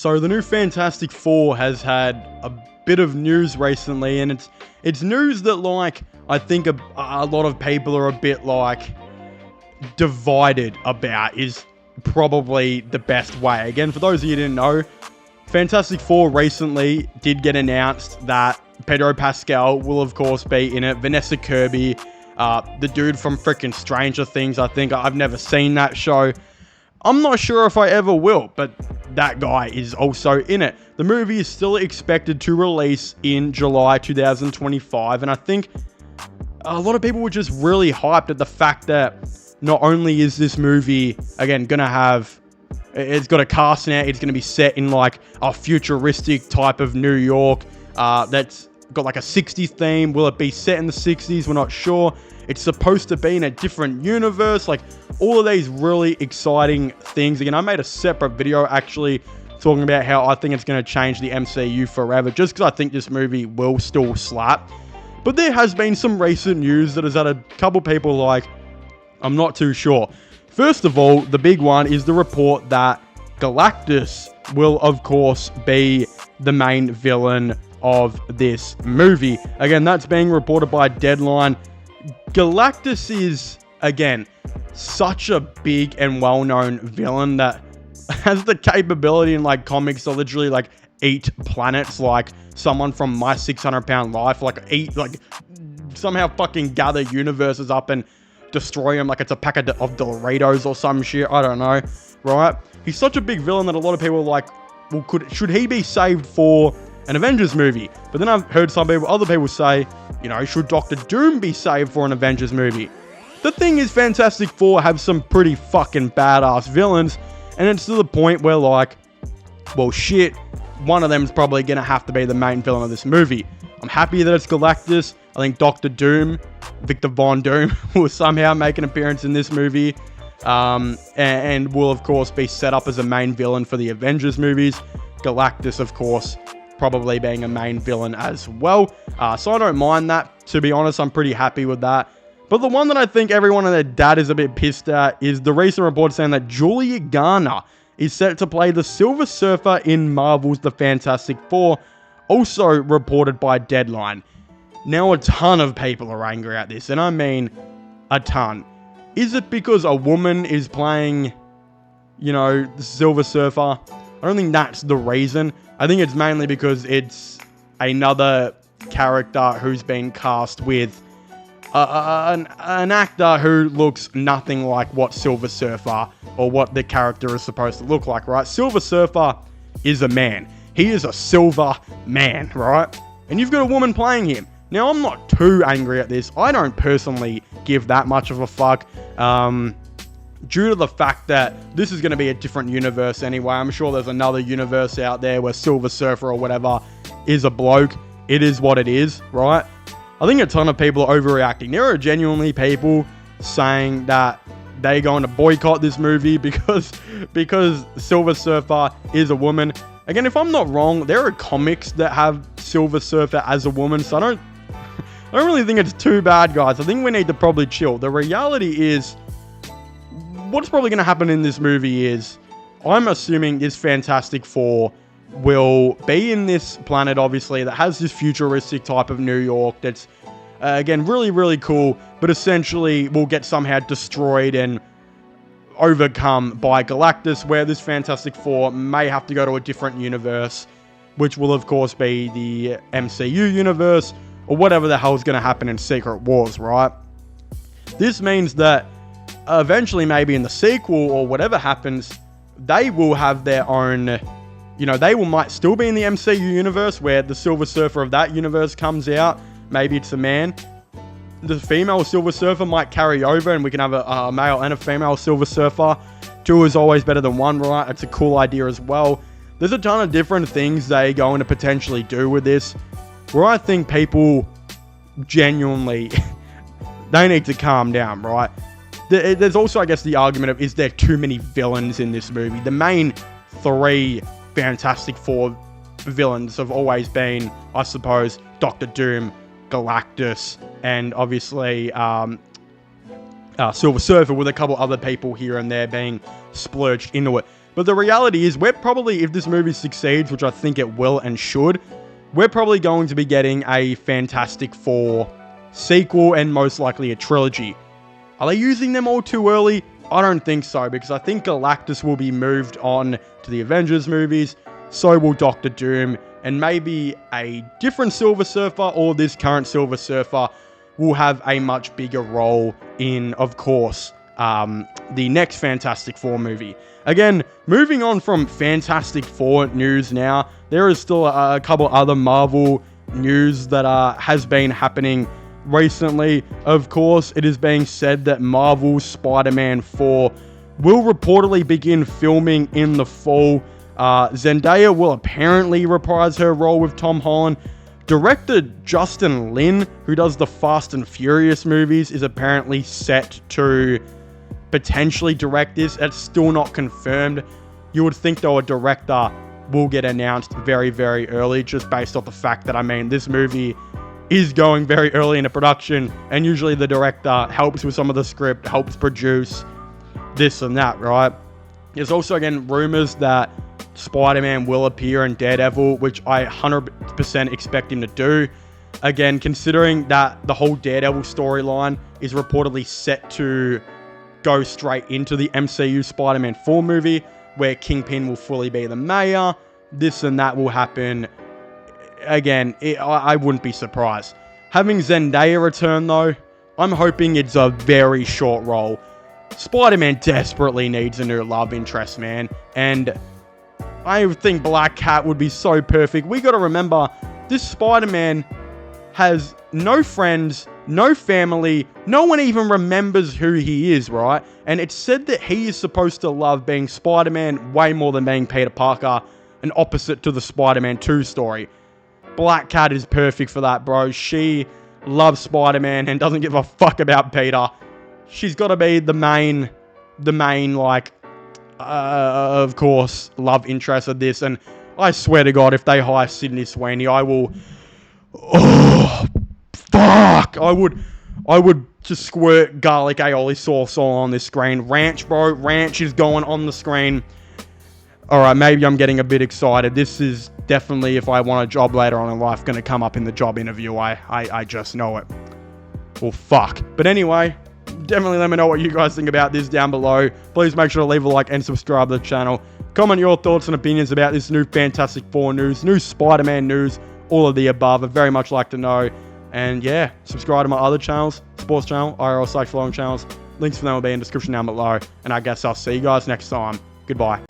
So the new Fantastic Four has had a bit of news recently, and it's news that, like, I think a lot of people are a bit, like, divided about, is probably the best way. Again, for those of you who didn't know, Fantastic Four recently did get announced that Pedro Pascal will, of course, be in it. Vanessa Kirby, the dude from freaking Stranger Things, I think. I've never seen that show. I'm not sure if I ever will, but that guy is also in it. The movie is still expected to release in July 2025, and I think a lot of people were just really hyped at the fact that not only is this movie, again, gonna have, it's got a cast now, it's gonna be set in like a futuristic type of New York that's got like a 60s theme. Will it be set in the 60s? We're not sure. It's supposed to be in a different universe. Like, all of these really exciting things. Again, I made a separate video actually talking about how I think it's going to change the MCU forever, just because I think this movie will still slap. But there has been some recent news that has had a couple people like, I'm not too sure. First of all, the big one is the report that Galactus will, of course, be the main villain of this movie. Again, that's being reported by Deadline. Galactus is, again, such a big and well-known villain that has the capability in, like, comics to literally, like, eat planets, like someone from My 600-Pound Life, like, somehow fucking gather universes up and destroy them like it's a packet of Doritos or some shit. I don't know, right? He's such a big villain that a lot of people are like, well, should he be saved for an Avengers movie? But then I've heard other people say, you know, should Doctor Doom be saved for an Avengers movie? The thing is, Fantastic Four have some pretty fucking badass villains, and it's to the point where, like, well, shit, one of them's probably gonna have to be the main villain of this movie. I'm happy that it's Galactus. I think Doctor Doom, Victor Von Doom, will somehow make an appearance in this movie, and will, of course, be set up as a main villain for the Avengers movies. Galactus, of course, probably being a main villain as well. So I don't mind that. To be honest, I'm pretty happy with that. But the one that I think everyone and their dad is a bit pissed at is the recent report saying that Julia Garner is set to play the Silver Surfer in Marvel's The Fantastic Four, also reported by Deadline. Now, a ton of people are angry at this, and I mean a ton. Is it because a woman is playing, you know, the Silver Surfer? I don't think that's the reason. I think it's mainly because it's another character who's been cast with an actor who looks nothing like what Silver Surfer or what the character is supposed to look like, right? Silver Surfer is a man. He is a silver man, right? And you've got a woman playing him. Now, I'm not too angry at this. I don't personally give that much of a fuck. Due to the fact that this is going to be a different universe anyway. I'm sure there's another universe out there where Silver Surfer or whatever is a bloke. It is what it is, right? I think a ton of people are overreacting. There are genuinely people saying that they're going to boycott this movie because Silver Surfer is a woman. Again, if I'm not wrong, there are comics that have Silver Surfer as a woman, so I don't really think it's too bad, guys. I think we need to probably chill. The reality is, what's probably going to happen in this movie is, I'm assuming this Fantastic Four will be in this planet, obviously, that has this futuristic type of New York that's, again, really, really cool, but essentially will get somehow destroyed and overcome by Galactus, where this Fantastic Four may have to go to a different universe, which will, of course, be the MCU universe, or whatever the hell is going to happen in Secret Wars, right? This means that eventually, maybe in the sequel or whatever happens, they will have their own, you know, might still be in the MCU universe where the Silver Surfer of that universe comes out. Maybe it's a man. The female Silver Surfer might carry over and we can have a male and a female Silver Surfer. Two is always better than one, right? It's a cool idea as well. There's a ton of different things they're going to potentially do with this, where I think people genuinely, they need to calm down, right? There's also, I guess, the argument of, is there too many villains in this movie? The main three Fantastic Four villains have always been, I suppose, Doctor Doom, Galactus, and obviously Silver Surfer, with a couple other people here and there being splurged into it. But the reality is, we're probably, if this movie succeeds, which I think it will and should, we're probably going to be getting a Fantastic Four sequel and most likely a trilogy. Are they using them all too early? I don't think so, because I think Galactus will be moved on to the Avengers movies, so will Doctor Doom, and maybe a different Silver Surfer or this current Silver Surfer will have a much bigger role in, of course, the next Fantastic Four movie. Again, moving on from Fantastic Four news now, there is still a couple other Marvel news that has been happening recently. Of course, it is being said that Marvel's Spider-Man 4 will reportedly begin filming in the fall. Zendaya will apparently reprise her role with Tom Holland. Director Justin Lin, who does the Fast and Furious movies, is apparently set to potentially direct this. It's still not confirmed. You would think, though, a director will get announced very, very early, just based off the fact that, I mean, this movie is going very early into production, and usually the director helps with some of the script, helps produce this and that, right? There's also, again, rumors that Spider-Man will appear in Daredevil, which I 100% expect him to do. Again, considering that the whole Daredevil storyline is reportedly set to go straight into the MCU Spider-Man 4 movie, where Kingpin will fully be the mayor, this and that will happen. Again, I wouldn't be surprised. Having Zendaya return, though, I'm hoping it's a very short role. Spider-Man desperately needs a new love interest, man. And I think Black Cat would be so perfect. We got to remember, this Spider-Man has no friends, no family, no one even remembers who he is, right? And it's said that he is supposed to love being Spider-Man way more than being Peter Parker, an opposite to the Spider-Man 2 story. Black Cat is perfect for that, bro. She loves Spider-Man and doesn't give a fuck about Peter. She's got to be the main, like, of course, love interest of this. And I swear to God, if they hire Sydney Sweeney, I will... Oh, fuck! I would just squirt garlic aioli sauce all on this screen. Ranch, bro. Ranch is going on the screen. Alright, maybe I'm getting a bit excited. This is definitely, if I want a job later on in life, going to come up in the job interview. I just know it. Well, fuck. But anyway, definitely let me know what you guys think about this down below. Please make sure to leave a like and subscribe to the channel. Comment your thoughts and opinions about this new Fantastic Four news, new Spider-Man news, all of the above. I'd very much like to know. And yeah, subscribe to my other channels, sports channel, IRL Psych Flowing channels. Links for them will be in the description down below. And I guess I'll see you guys next time. Goodbye.